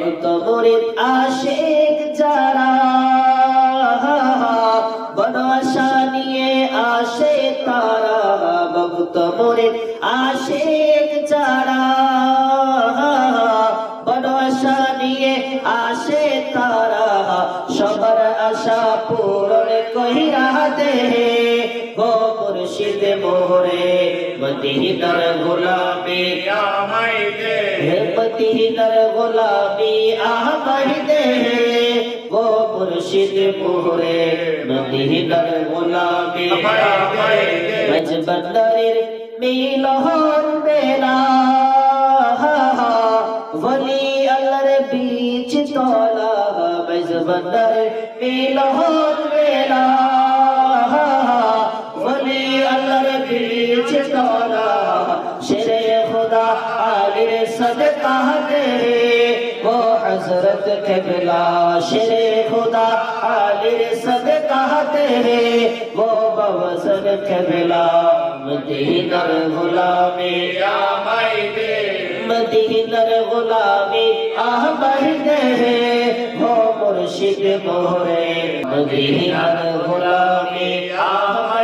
ভক্ত মুরিদ আশিক যারা বড় আশা নিয়ে আসে তারা ভক্ত মুরিদ আশিক যারা বড় আশা নিয়ে আসে তারা সবার আশা পূরণ কইরা দে গো মুর্শিদ মোরে মদিনার গোলামি আমায় দে মদিনার গোলামি আমায় দে গো মুর্শিদ মোরে মদিনার গোলামি আমায় দে মজবন্দারের মিলন বেলা वली अल्लाह बीच तोला मजबंदर मिलन वेला वली अल्लाह बीच तोला शेरे खुदा आलिर सदका दे वो हजरत क़िबला शेरे खुदा आलिर सदका दे वो बवज़र क़िबला मदीनार गुलामी आमाय दे मदीनार गुलामी आहमद दे हो मुर्शिद मोरे मदीनार गुलामी आहमद